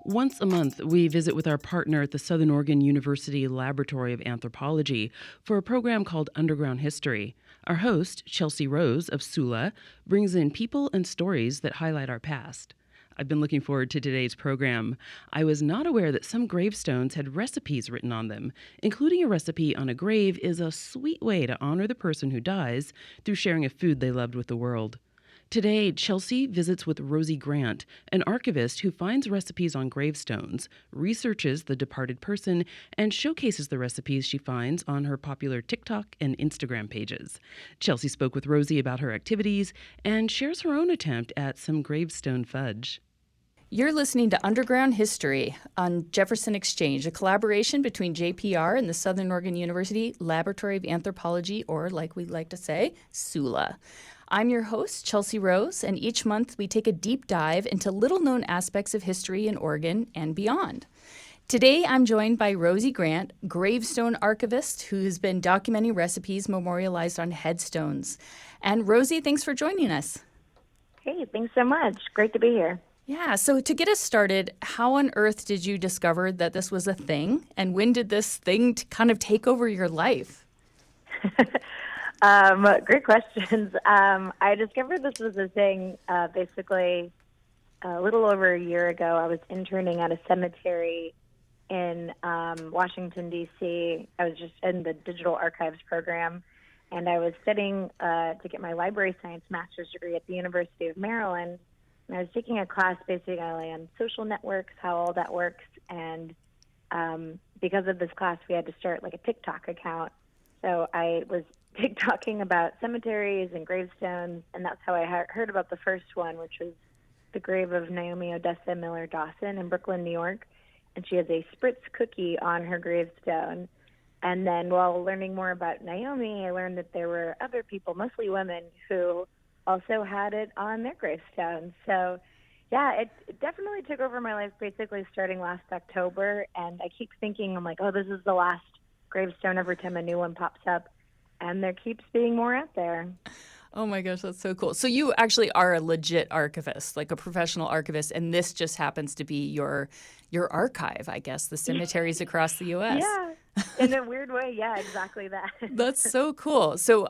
Once a month, we visit with our partner at the Southern Oregon University Laboratory of Anthropology for a program called Underground History. Our host, Chelsea Rose of SULA, brings in people and stories that highlight our past. I've been looking forward to today's program. I was not aware that some gravestones had recipes written on them. Including a recipe on a grave is a sweet way to honor the person who dies through sharing a food they loved with the world. Today, Chelsea visits with Rosie Grant, an archivist who finds recipes on gravestones, researches the departed person, and showcases the recipes she finds on her popular TikTok and Instagram pages. Chelsea spoke with Rosie about her activities and shares her own attempt at some gravestone fudge. You're listening to Underground History on Jefferson Exchange, a collaboration between JPR and the Southern Oregon University Laboratory of Anthropology, or like we like to say, SULA. I'm your host, Chelsea Rose, and each month we take a deep dive into little-known aspects of history in Oregon and beyond. Today I'm joined by Rosie Grant, gravestone archivist who has been documenting recipes memorialized on headstones. And Rosie, thanks for joining us. Hey, thanks so much. Great to be here. Yeah, so to get us started, how on earth did you discover that this was a thing? And when did this thing kind of take over your life? Great questions. I discovered this was a thing basically a little over a year ago. I was interning at a cemetery in Washington, D.C. I was just in the digital archives program, and I was studying to get my library science master's degree at the University of Maryland. And I was taking a class basically on social networks, how all that works. And because of this class, we had to start like a TikTok account. So I was TikToking about cemeteries and gravestones, and that's how I heard about the first one, which was the grave of Naomi Odessa Miller Dawson in Brooklyn, New York. And she has a Spritz cookie on her gravestone. And then while learning more about Naomi, I learned that there were other people, mostly women, who also had it on their gravestones. So, yeah, it definitely took over my life basically starting last October. And I keep thinking, I'm like, oh, this is the last gravestone every time a new one pops up. And there keeps being more out there. Oh my gosh, that's so cool. So you actually are a legit archivist, like a professional archivist, and this just happens to be your archive, I guess, the cemeteries across the U.S. Yeah, in a weird way, yeah, exactly that. That's so cool. So,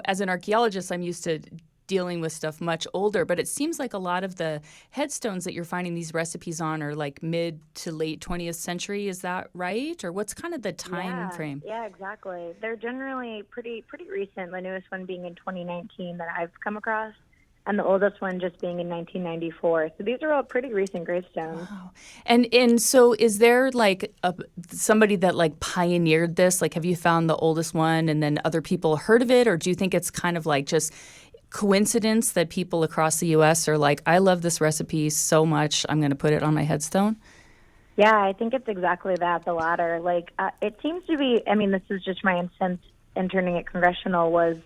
as an archaeologist, I'm used to dealing with stuff much older, but it seems like a lot of the headstones that you're finding these recipes on are like mid to late 20th century. Is that right? Or what's kind of the time frame? Yeah, exactly. They're generally pretty recent, the newest one being in 2019 that I've come across, and the oldest one just being in 1994. So these are all pretty recent gravestones. Wow. And so is there like somebody that like pioneered this? Like, have you found the oldest one and then other people heard of it? Or do you think it's kind of like just coincidence that people across the U.S. are like, I love this recipe so much, I'm going to put it on my headstone? Yeah, I think it's exactly that, the latter. Like, it seems to be, this is just my sense interning at Congressional, was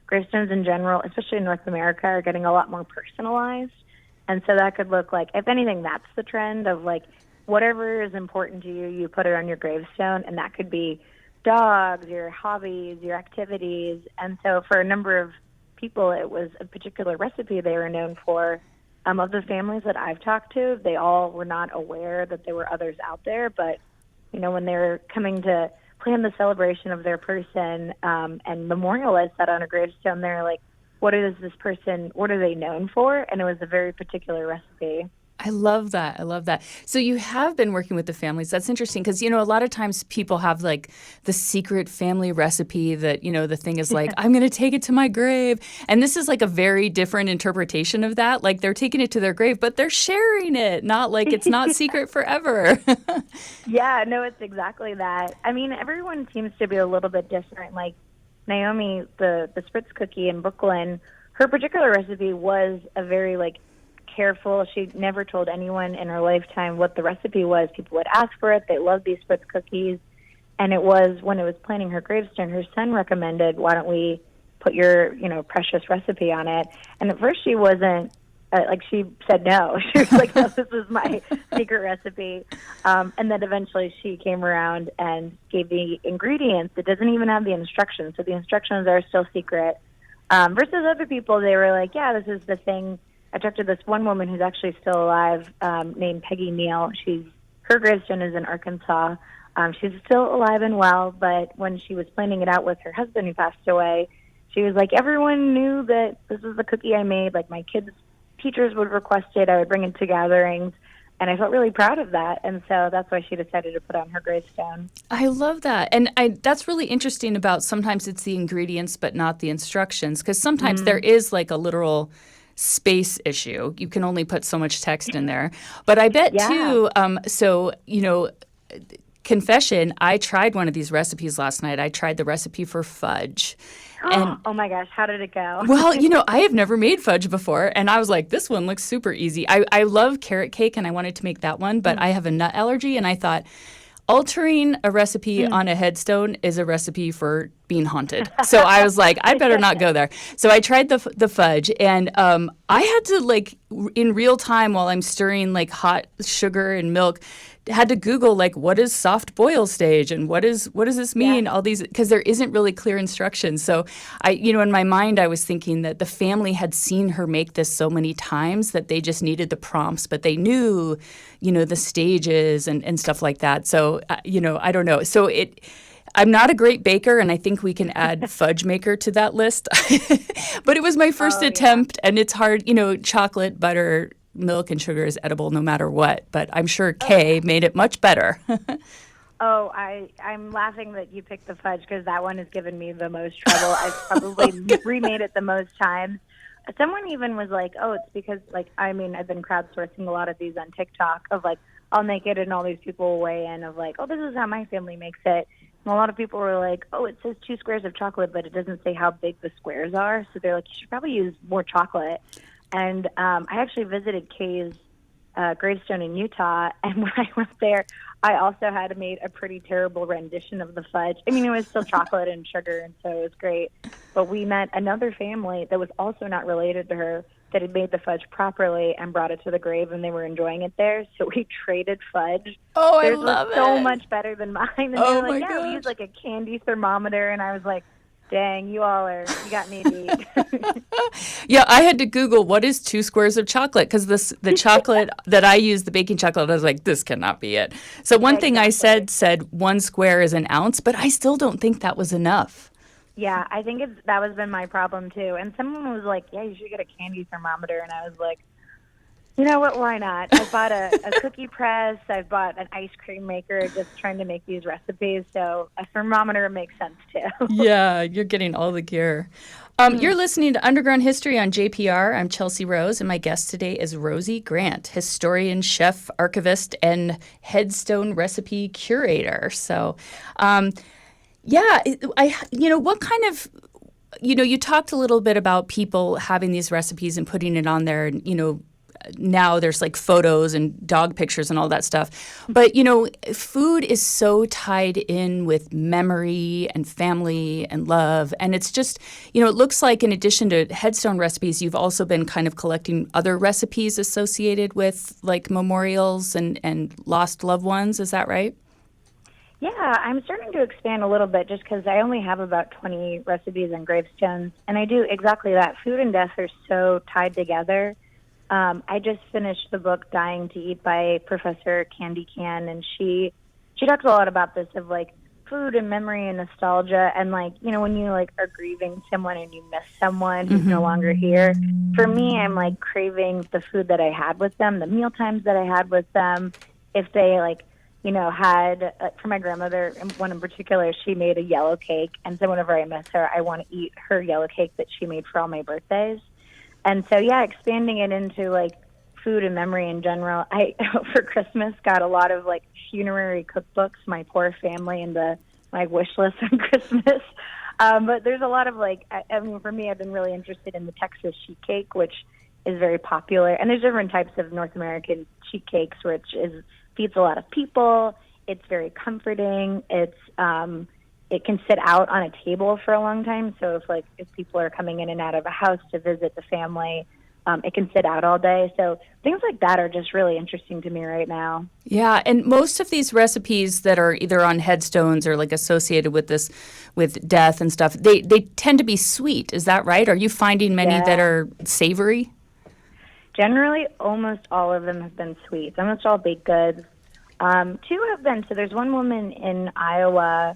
gravestones in general, especially in North America, are getting a lot more personalized. And so that could look like, if anything, that's the trend of like, whatever is important to you, you put it on your gravestone, and that could be dogs, your hobbies, your activities. And so for a number of people, it was a particular recipe they were known for. Of the families that I've talked to, they all were not aware that there were others out there. But, when they were coming to plan the celebration of their person and memorialize that on a gravestone, they're like, what are they known for? And it was a very particular recipe. I love that. So you have been working with the families. That's interesting because, a lot of times people have like the secret family recipe that, the thing is like, I'm going to take it to my grave. And this is like a very different interpretation of that. Like they're taking it to their grave, but they're sharing it, not like it's not secret forever. Yeah, no, it's exactly that. Everyone seems to be a little bit different. Like Naomi, the Spritz cookie in Brooklyn, her particular recipe was a very careful. She never told anyone in her lifetime what the recipe was. People would ask for it. They loved these Spritz cookies. And it was when it was planning her gravestone, her son recommended, why don't we put your, precious recipe on it? And at first she wasn't, she said no. She was like, no, this is my secret recipe. And then eventually she came around and gave the ingredients. It doesn't even have the instructions. So the instructions are still secret. Versus other people, they were like, yeah, this is the thing I talked to this one woman who's actually still alive, named Peggy Neal. Her gravestone is in Arkansas. She's still alive and well, but when she was planning it out with her husband who passed away, she was like, everyone knew that this was the cookie I made. Like, my kids' teachers would request it. I would bring it to gatherings. And I felt really proud of that. And so that's why she decided to put on her gravestone. I love that. And that's really interesting about sometimes it's the ingredients but not the instructions, because sometimes there is like a literal space issue. You can only put so much text in there. But I bet too, confession, I tried one of these recipes last night. I tried the recipe for fudge. And, oh my gosh, how did it go? Well, I have never made fudge before, and I was like, this one looks super easy. I love carrot cake, and I wanted to make that one, but I have a nut allergy, and I thought altering a recipe on a headstone is a recipe for being haunted. So I was like, I better not go there. So I tried the fudge, and I had to, in real time while I'm stirring, hot sugar and milk, had to Google, what is soft boil stage and what does this mean? All these, because there isn't really clear instructions. So in my mind, I was thinking that the family had seen her make this so many times that they just needed the prompts, but they knew, the stages and stuff like that. So, I don't know. So I'm not a great baker, and I think we can add fudge maker to that list. But it was my first attempt, and it's hard, chocolate, butter, milk and sugar is edible no matter what, but I'm sure Kay made it much better. I'm laughing that you picked the fudge because that one has given me the most trouble. I've probably remade it the most times. Someone even was like, oh, it's because, I've been crowdsourcing a lot of these on TikTok of, I'll make it and all these people will weigh in of, oh, this is how my family makes it. And a lot of people were like, oh, it says 2 squares of chocolate, but it doesn't say how big the squares are. So they're like, you should probably use more chocolate. And I actually visited Kay's gravestone in Utah, and when I went there, I also had made a pretty terrible rendition of the fudge. I mean, it was still chocolate and sugar, and so it was great. But we met another family that was also not related to her that had made the fudge properly and brought it to the grave, and they were enjoying it there. So we traded fudge. Oh, Theirs I love was it. So much better than mine. And oh, they were like, my yeah, gosh. we used a candy thermometer, and I was like, dang, you got me beat. Yeah, I had to Google what is 2 squares of chocolate, because the chocolate that I use, the baking chocolate, I was like, this cannot be it. So one thing I said 1 square is an ounce, but I still don't think that was enough. Yeah, I think that has been my problem too. And someone was like, yeah, you should get a candy thermometer. And I was like, you know what, why not? I bought a cookie press. I bought an ice cream maker, just trying to make these recipes. So a thermometer makes sense too. Yeah, you're getting all the gear. You're listening to Underground History on JPR. I'm Chelsea Rose, and my guest today is Rosie Grant, historian, chef, archivist, and headstone recipe curator. So, what kind of, you talked a little bit about people having these recipes and putting it on there, and, now there's photos and dog pictures and all that stuff. But, food is so tied in with memory and family and love. And it's just, it looks like in addition to headstone recipes, you've also been kind of collecting other recipes associated with memorials and lost loved ones. Is that right? Yeah, I'm starting to expand a little bit just because I only have about 20 recipes and gravestones. And I do exactly that. Food and death are so tied together. I just finished the book Dying to Eat by Professor Candy Can, and she talks a lot about this of food and memory and nostalgia, and when you are grieving someone and you miss someone who's no longer here. For me, I'm craving the food that I had with them, the meal times that I had with them. If they had for my grandmother, one in particular, she made a yellow cake, and so whenever I miss her, I want to eat her yellow cake that she made for all my birthdays. And so, yeah, expanding it into, food and memory in general. I, for Christmas, got a lot of, funerary cookbooks, my poor family, and my wish list on Christmas. But there's a lot of, for me, I've been really interested in the Texas sheet cake, which is very popular. And there's different types of North American sheet cakes, which feeds a lot of people. It's very comforting. It can sit out on a table for a long time. So if people are coming in and out of a house to visit the family, it can sit out all day. So things like that are just really interesting to me right now. Yeah, and most of these recipes that are either on headstones or associated with with death and stuff, they tend to be sweet. Is that right? Are you finding many that are savory? Generally, almost all of them have been sweets, almost all baked goods. Two have been, so there's one woman in Iowa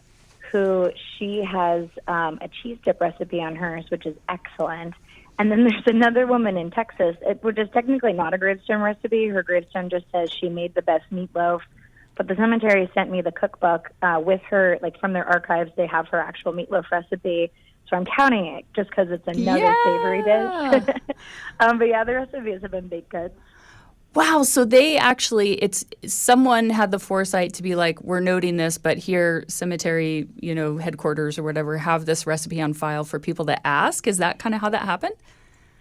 who she has a cheese dip recipe on hers, which is excellent. And then there's another woman in Texas, which is technically not a gravestone recipe. Her gravestone just says she made the best meatloaf. But the cemetery sent me the cookbook with her, like from their archives, they have her actual meatloaf recipe. So I'm counting it just because it's another savory dish. But yeah, the recipes have been baked goods. Wow. So they actually, someone had the foresight to be like, we're noting this, but here cemetery, headquarters or whatever have this recipe on file for people to ask. Is that kind of how that happened?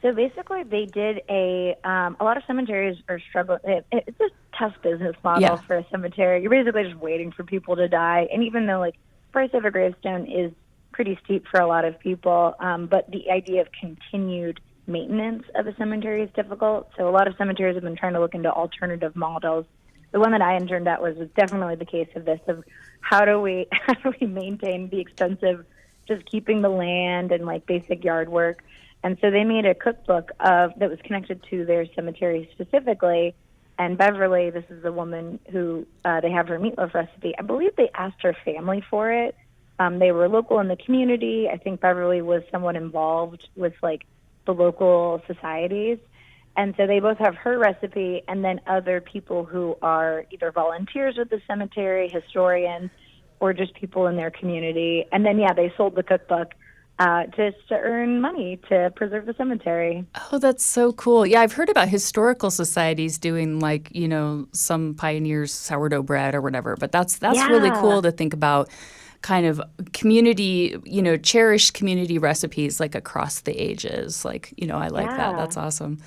So basically, they did a lot of cemeteries are struggling. It's a tough business model for a cemetery. You're basically just waiting for people to die. And even though, like, price of a gravestone is pretty steep for a lot of people, but the idea of continued maintenance of a cemetery is difficult. So a lot of cemeteries have been trying to look into alternative models. The one that I interned at was definitely the case of this, of how do we maintain the expensive just keeping the land and like basic yard work. And so they made a cookbook that was connected to their cemetery specifically. And Beverly, this is the woman who they have her meatloaf recipe. I believe they asked her family for it. They were local in the community. I think Beverly was somewhat involved with like the local societies. And so they both have her recipe and then other people who are either volunteers with the cemetery, historians, or just people in their community. And then, they sold the cookbook just to earn money to preserve the cemetery. Oh, that's so cool. Yeah, I've heard about historical societies doing like, some pioneers sourdough bread or whatever, but that's really cool to think about kind of community, cherished community recipes like across the ages. Like, I like that. That's awesome.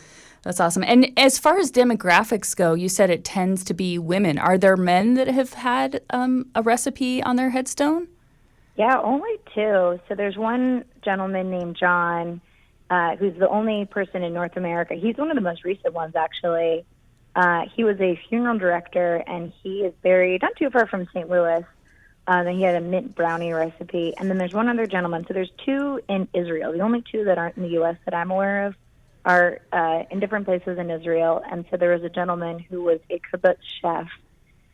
That's awesome. And as far as demographics go, you said it tends to be women. Are there men that have had a recipe on their headstone? Yeah, only two. So there's one gentleman named John, who's the only person in North America. He's one of the most recent ones, actually. He was a funeral director, and he is buried not too far from St. Louis. And he had a mint brownie recipe. And then there's one other gentleman. So there's two in Israel. The only two that aren't in the U.S. that I'm aware of are in different places in Israel. And so there was a gentleman who was a kibbutz chef.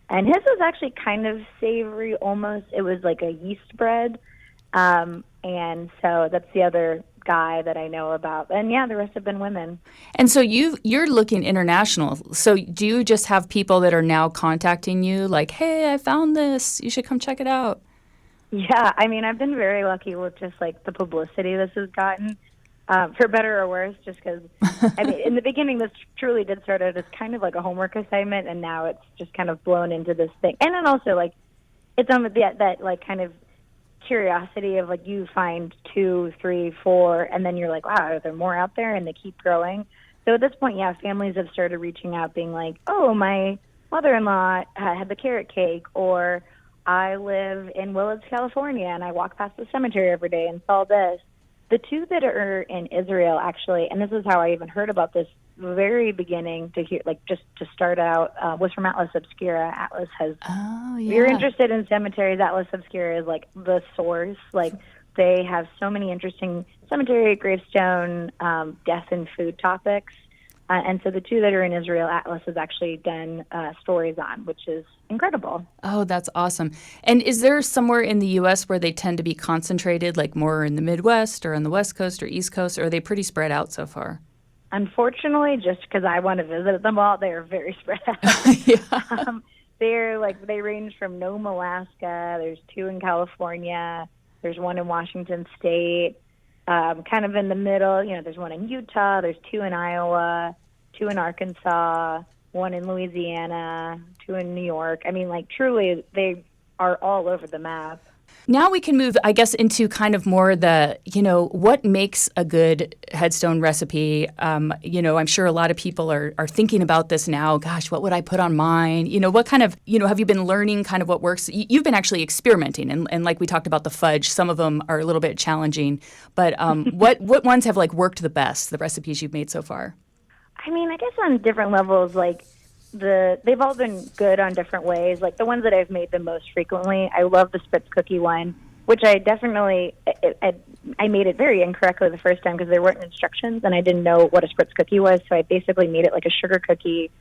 And his was actually kind of savory almost. It was like a yeast bread. And so that's the other guy that I know about. And the rest have been women. And so you're looking international. So do you just have people that are now contacting you like, hey, I found this, you should come check it out? Yeah, I mean, I've been very lucky with just like the publicity this has gotten, for better or worse, just because, I mean, in the beginning, this truly did start out as kind of like a homework assignment, and now it's just kind of blown into this thing. And then also, like, it's on that like kind of curiosity of like you find 2, 3, 4, and then you're like, wow, are there more out there? And they keep growing. So at this point, families have started reaching out, being like, oh, my mother-in-law had the carrot cake, or I live in Willits, California, and I walk past the cemetery every day and saw this. The two that are in Israel, actually, and this is how I even heard about this very beginning to hear, like just to start out, was from Atlas Obscura. Atlas has, if you're interested in cemeteries, Atlas Obscura is like the source. Like they have so many interesting cemetery, gravestone, death and food topics. And so the two that are in Israel, Atlas has actually done stories on, which is incredible. Oh, that's awesome. And is there somewhere in the U.S. where they tend to be concentrated, like more in the Midwest or on the West Coast or East Coast, or are they pretty spread out so far? Unfortunately, just because I want to visit them all, they are very spread out. They range from Nome, Alaska. There's 2 in California. There's 1 in Washington State. Kind of in the middle, there's 1 in Utah. There's 2 in Iowa, 2 in Arkansas, 1 in Louisiana, 2 in New York. I mean, like truly, they are all over the map. Now we can move, I guess, into kind of more the, what makes a good headstone recipe. I'm sure a lot of people are thinking about this now. Gosh, what would I put on mine? What kind of, have you been learning kind of what works? You've been actually experimenting. And like we talked about the fudge, some of them are a little bit challenging. But what ones have like worked the best, the recipes you've made so far? I mean, I guess on different levels, like they've all been good on different ways. Like the ones that I've made the most frequently, I love the Spritz cookie one, which I definitely I made it very incorrectly the first time because there weren't instructions and I didn't know what a spritz cookie was. So I basically made it like a sugar cookie.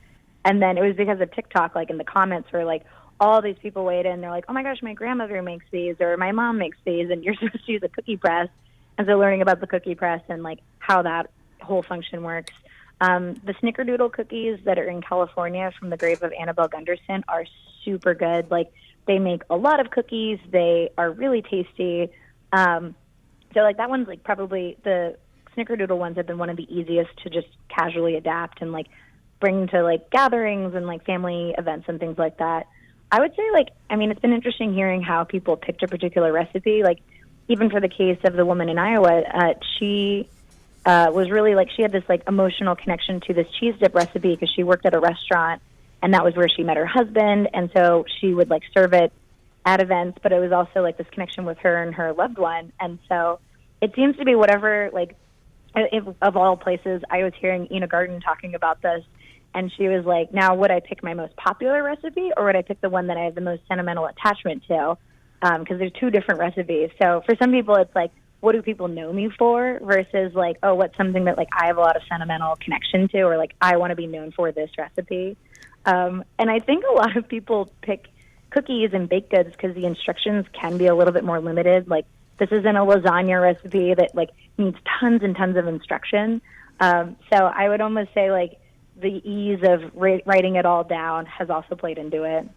And then it was because of TikTok, like in the comments where like all these people weighed in. They're like, oh my gosh, my grandmother makes these or my mom makes these and you're supposed to use a cookie press. And so learning about the cookie press and like how that whole function works. The snickerdoodle cookies that are in California from the grave of Annabelle Gunderson are super good. Like they make a lot of cookies. They are really tasty. So like that one's like probably the snickerdoodle ones have been one of the easiest to just casually adapt and like bring to like gatherings and like family events and things like that. I would say like, I mean, it's been interesting hearing how people picked a particular recipe. Like even for the case of the woman in Iowa, she was really like, she had this like emotional connection to this cheese dip recipe because she worked at a restaurant and that was where she met her husband. And so she would like serve it at events, but it was also like this connection with her and her loved one. And so it seems to be whatever, like, if, of all places, I was hearing Ina Garten talking about this, and she was like, now would I pick my most popular recipe or would I pick the one that I have the most sentimental attachment to? Because there's two different recipes. So for some people, it's like, what do people know me for versus like, oh, what's something that like I have a lot of sentimental connection to or like I want to be known for this recipe. And I think a lot of people pick cookies and baked goods because the instructions can be a little bit more limited. Like this isn't a lasagna recipe that like needs tons and tons of instruction. So I would almost say like the ease of writing it all down has also played into it.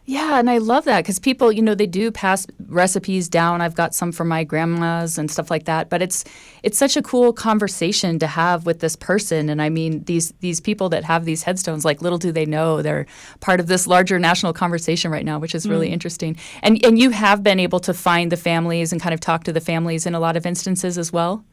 Yeah, and I love that because people, they do pass recipes down. I've got some from my grandma's and stuff like that. But it's such a cool conversation to have with this person. And I mean, these people that have these headstones, like little do they know, they're part of this larger national conversation right now, which is really interesting. And you have been able to find the families and kind of talk to the families in a lot of instances as well?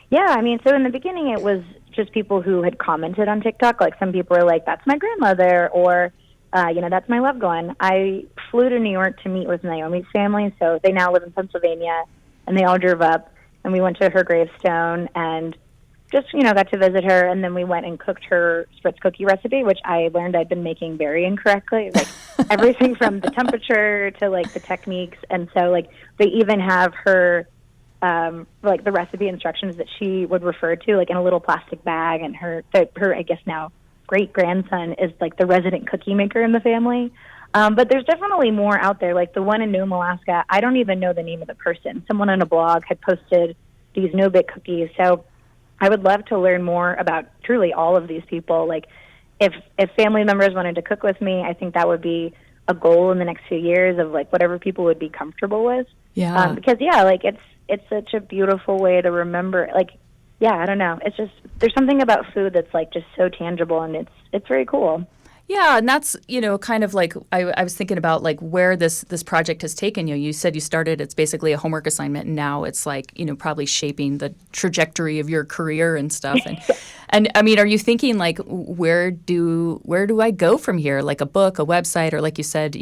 Yeah, I mean, so in the beginning it was just people who had commented on TikTok. Like some people were like, that's my grandmother, or that's my loved one. I flew to New York to meet with Naomi's family, so they now live in Pennsylvania, and they all drove up, and we went to her gravestone and just, got to visit her, and then we went and cooked her spritz cookie recipe, which I learned I'd been making very incorrectly, like everything from the temperature to, like, the techniques, and so, like, they even have her, like, the recipe instructions that she would refer to, like, in a little plastic bag, and her I guess now, great-grandson is like the resident cookie maker in the family. But there's definitely more out there. Like the one in Nome, Alaska, I don't even know the name of the person. Someone on a blog had posted these no-bake cookies. So I would love to learn more about truly all of these people. Like if family members wanted to cook with me, I think that would be a goal in the next few years of like whatever people would be comfortable with. Yeah. Because like it's such a beautiful way to remember, like, yeah, I don't know. It's just, there's something about food that's like just so tangible and it's very cool. Yeah, and that's, kind of like I was thinking about like where this project has taken you. You said you started, it's basically a homework assignment, and now it's like, probably shaping the trajectory of your career and stuff. And I mean, are you thinking like where do I go from here? Like a book, a website, or like you said,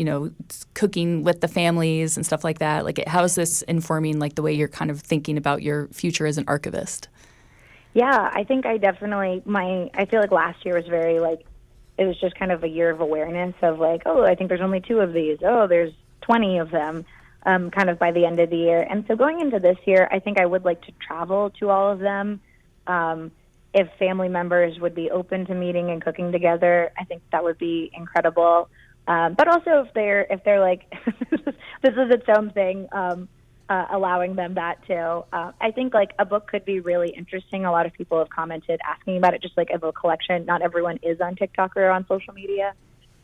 cooking with the families and stuff like that? Like how is this informing like the way you're kind of thinking about your future as an archivist? Yeah, I think I definitely, I feel like last year was very like, it was just kind of a year of awareness of like, oh, I think there's only 2 of these. Oh, there's 20 of them kind of by the end of the year. And so going into this year, I think I would like to travel to all of them. If family members would be open to meeting and cooking together, I think that would be incredible. But also if they're like, this is its own thing, allowing them that too. I think like a book could be really interesting. A lot of people have commented asking about it, just like a book collection. Not everyone is on TikTok or on social media.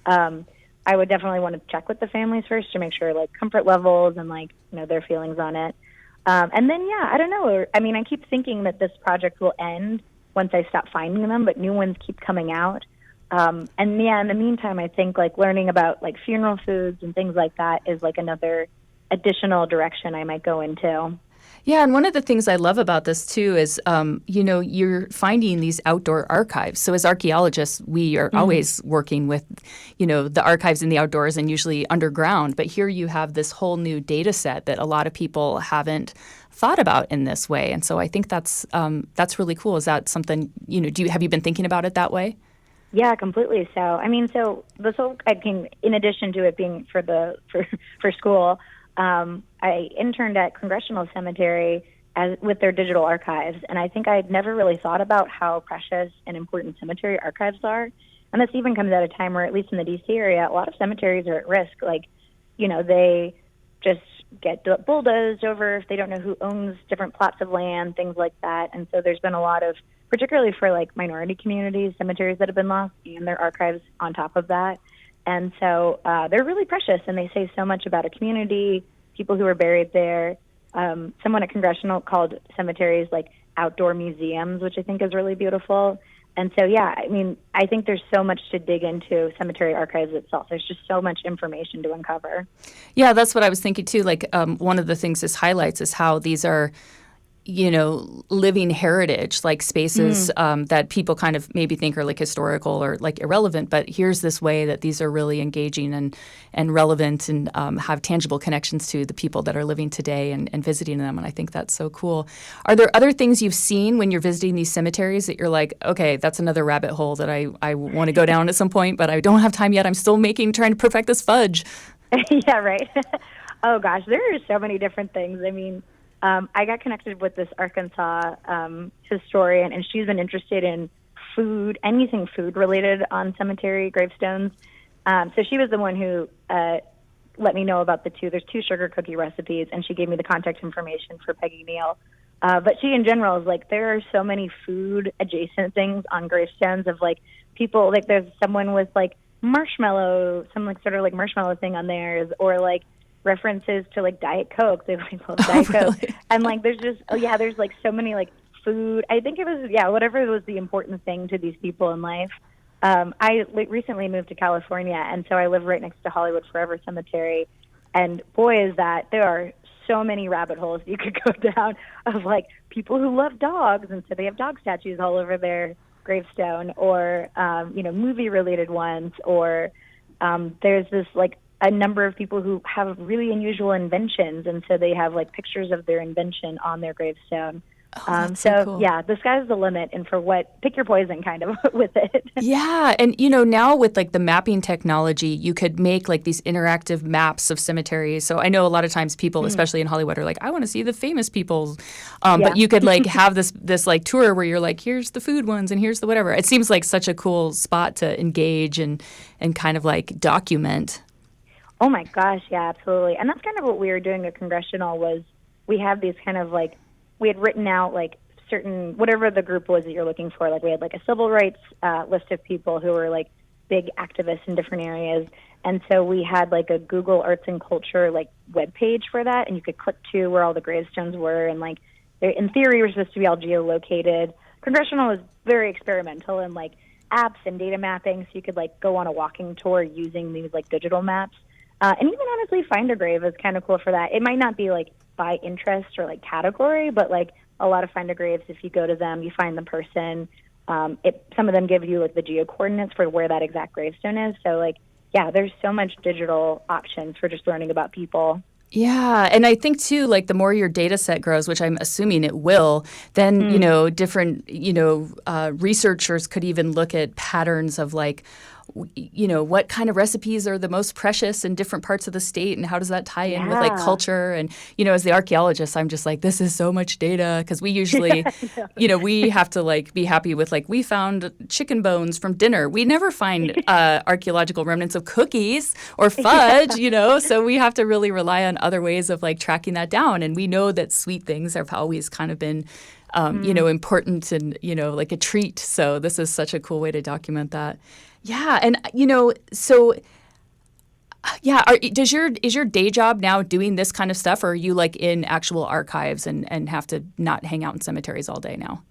I would definitely want to check with the families first to make sure like comfort levels and like, their feelings on it. And then, yeah, I don't know. I mean, I keep thinking that this project will end once I stop finding them, but new ones keep coming out. And yeah, in the meantime, I think like learning about like funeral foods and things like that is like another additional direction I might go into. Yeah, and one of the things I love about this too is, you're finding these outdoor archives. So as archaeologists, we are always working with, the archives in the outdoors and usually underground. But here you have this whole new data set that a lot of people haven't thought about in this way. And so I think that's really cool. Is that something, have you been thinking about it that way? Yeah, completely. So, I mean, this whole, in addition to it being for school, I interned at Congressional Cemetery as with their digital archives. And I think I'd never really thought about how precious and important cemetery archives are. And this even comes at a time where, at least in the DC area, a lot of cemeteries are at risk. Like, they just get bulldozed over if they don't know who owns different plots of land, things like that. And so there's been a lot of, particularly for like minority communities, cemeteries that have been lost and their archives on top of that. And so they're really precious, and they say so much about a community, people who are buried there. Someone at Congressional called cemeteries like outdoor museums, which I think is really beautiful. And so, yeah, I mean, I think there's so much to dig into cemetery archives itself. There's just so much information to uncover. Yeah, that's what I was thinking too. Like one of the things this highlights is how these are, living heritage, like spaces that people kind of maybe think are like historical or like irrelevant. But here's this way that these are really engaging and relevant and have tangible connections to the people that are living today and visiting them. And I think that's so cool. Are there other things you've seen when you're visiting these cemeteries that you're like, okay, that's another rabbit hole that I want to go down at some point, but I don't have time yet. I'm still trying to perfect this fudge. Yeah, right. Oh, gosh, there are so many different things. I mean, I got connected with this Arkansas historian, and she's been interested in food, anything food related on cemetery gravestones. So she was the one who let me know about there's 2 sugar cookie recipes, and she gave me the contact information for Peggy Neal. But she in general is like, there are so many food adjacent things on gravestones of like people, like there's someone with like marshmallow, some like sort of like marshmallow thing on theirs, or like references to like Diet Coke. They like love Diet Coke. Really? And like there's just there's like so many like food. I think it was whatever was the important thing to these people in life. I recently moved to California, and so I live right next to Hollywood Forever Cemetery. And boy, is that there are so many rabbit holes you could go down of like people who love dogs, and so they have dog statues all over their gravestone, or movie related ones, or there's this like a number of people who have really unusual inventions, and so they have like pictures of their invention on their gravestone. That's so cool. Yeah, the sky's the limit, and for pick your poison kind of with it. Yeah, and now with like the mapping technology, you could make like these interactive maps of cemeteries. So I know a lot of times people, especially in Hollywood, are like, I want to see the famous people, but you could like have this like tour where you're like, here's the food ones and here's the whatever. It seems like such a cool spot to engage and kind of like document. Oh my gosh, yeah, absolutely. And that's kind of what we were doing at Congressional. Was we have these kind of like, we had written out like certain, whatever the group was that you're looking for. Like we had like a civil rights list of people who were like big activists in different areas. And so we had like a Google Arts and Culture like web page for that, and you could click to where all the gravestones were, and like in theory we're supposed to be all geolocated. Congressional was very experimental in like apps and data mapping, so you could like go on a walking tour using these like digital maps. And even honestly, Find a Grave is kind of cool for that. It might not be like by interest or like category, but like a lot of Find a Graves, if you go to them, you find the person. Some of them give you like the geo coordinates for where that exact gravestone is. So like, yeah, there's so much digital options for just learning about people. Yeah, and I think too, like the more your data set grows, which I'm assuming it will, then different researchers could even look at patterns of like, what kind of recipes are the most precious in different parts of the state, and how does that tie in with like culture? And as the archaeologist, I'm just like, this is so much data, because we usually, we have to like be happy with like, we found chicken bones from dinner. We never find archaeological remnants of cookies or fudge, so we have to really rely on other ways of like tracking that down. And we know that sweet things have always kind of been important and like a treat. So this is such a cool way to document that. Yeah, and so yeah, is your day job now doing this kind of stuff, or are you like in actual archives and have to not hang out in cemeteries all day now?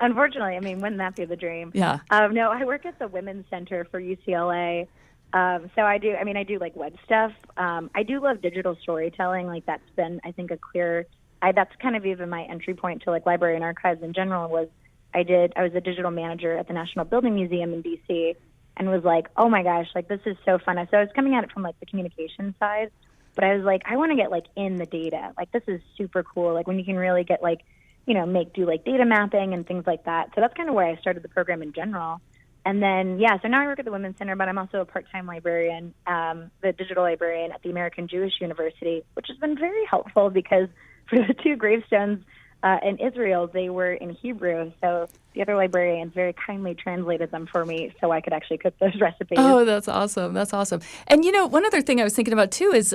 Unfortunately, I mean, wouldn't that be the dream? Yeah. No, I work at the Women's Center for UCLA. So I do like web stuff. I do love digital storytelling. Like that's been, I think, that's kind of even my entry point to like library and archives in general. I was a digital manager at the National Building Museum in DC, and was like, oh my gosh, like this is so fun. So I was coming at it from like the communication side, but I was like, I want to get like in the data. Like this is super cool. Like when you can really get like, do like data mapping and things like that. So that's kind of where I started the program in general. And then, so now I work at the Women's Center, but I'm also a part-time librarian, the digital librarian at the American Jewish University, which has been very helpful because for the 2 gravestones in Israel, they were in Hebrew. So the other librarians very kindly translated them for me so I could actually cook those recipes. Oh, that's awesome. That's awesome. And, one other thing I was thinking about, too, is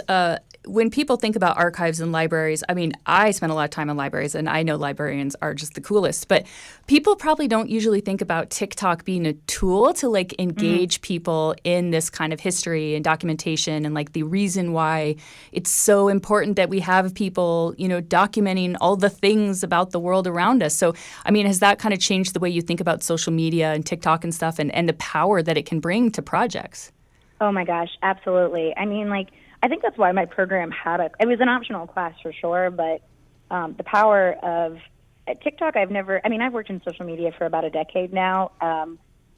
when people think about archives and libraries, I mean, I spend a lot of time in libraries, and I know librarians are just the coolest. But people probably don't usually think about TikTok being a tool to, engage people in this kind of history and documentation and, the reason why it's so important that we have people, documenting all the things about the world around us. So, I mean, has that kind of changed the way you think about social media and TikTok and stuff and the power that it can bring to projects? Oh, my gosh, absolutely. I mean, I think that's why my program it was an optional class for sure, but the power of TikTok, I've worked in social media for about a decade now,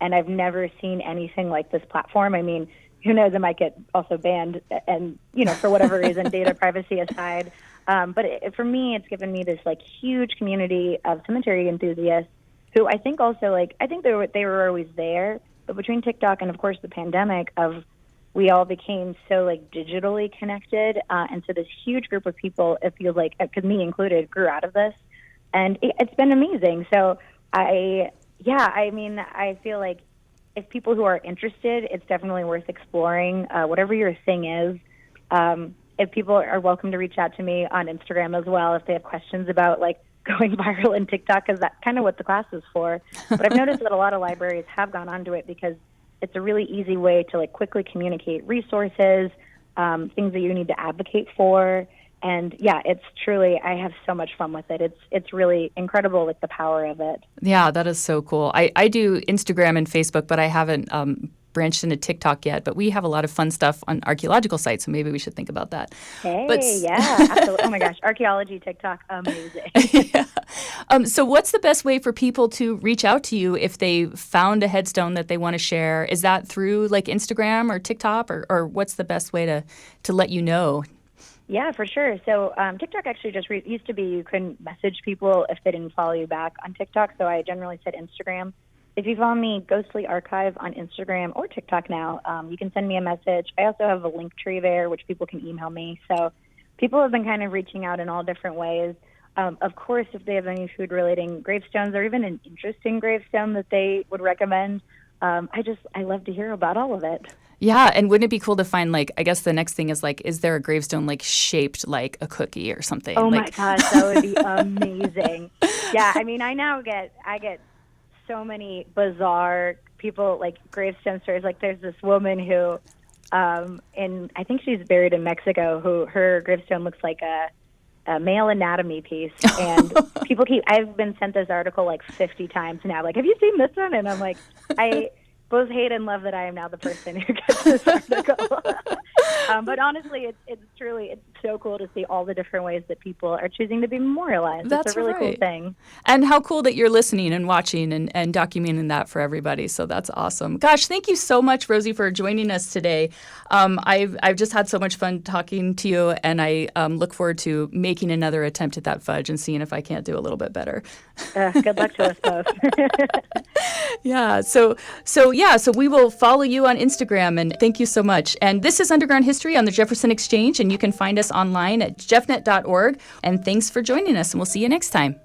and I've never seen anything like this platform. I mean, who knows, it might get also banned and, for whatever reason, data privacy aside. But for me, it's given me this huge community of cemetery enthusiasts who I think also I think they were always there, but between TikTok and of course the pandemic, we all became so digitally connected, and so this huge group of people, it feels because me included, grew out of this, and it's been amazing. So I feel like if people who are interested, it's definitely worth exploring. Whatever your thing is. If people are welcome to reach out to me on Instagram as well if they have questions about going viral in TikTok, because that's kind of what the class is for. But I've noticed that a lot of libraries have gone onto it because it's a really easy way to quickly communicate resources, things that you need to advocate for. And yeah, it's truly, I have so much fun with it. It's really incredible the power of it. Yeah, that is so cool. I do Instagram and Facebook, but I haven't branched into TikTok yet, but we have a lot of fun stuff on archaeological sites, so maybe we should think about that. Hey, yeah, absolutely. Oh my gosh, archaeology TikTok, amazing. Yeah. So what's the best way for people to reach out to you if they found a headstone that they want to share? Is that through Instagram or TikTok, or what's the best way to let you know? Yeah, for sure. So TikTok actually just used to be you couldn't message people if they didn't follow you back on TikTok, so I generally said Instagram. If you follow me, Ghostly Archive, on Instagram or TikTok now, you can send me a message. I also have a link tree there, which people can email me. So people have been kind of reaching out in all different ways. Of course, if they have any food-relating gravestones or even an interesting gravestone that they would recommend, I love to hear about all of it. Yeah, and wouldn't it be cool to find, I guess the next thing is there a gravestone, shaped like a cookie or something? Oh, my gosh, that would be amazing. Yeah, I mean, I get so many bizarre people, gravestone stories. There's this woman who, I think she's buried in Mexico, who her gravestone looks like a male anatomy piece. And I've been sent this article 50 times now. Have you seen this one? And I'm I both hate and love that I am now the person who gets this article. But honestly, it's so cool to see all the different ways that people are choosing to be memorialized. That's it's a really right. cool thing. And how cool that you're listening and watching and documenting that for everybody. So that's awesome. Gosh, thank you so much, Rosie, for joining us today. I've just had so much fun talking to you, and I look forward to making another attempt at that fudge and seeing if I can't do a little bit better. Good luck to us both. Yeah. So we will follow you on Instagram, and thank you so much. And this is Underground History on the Jefferson Exchange, and you can find us online at jeffnet.org. And thanks for joining us, and we'll see you next time.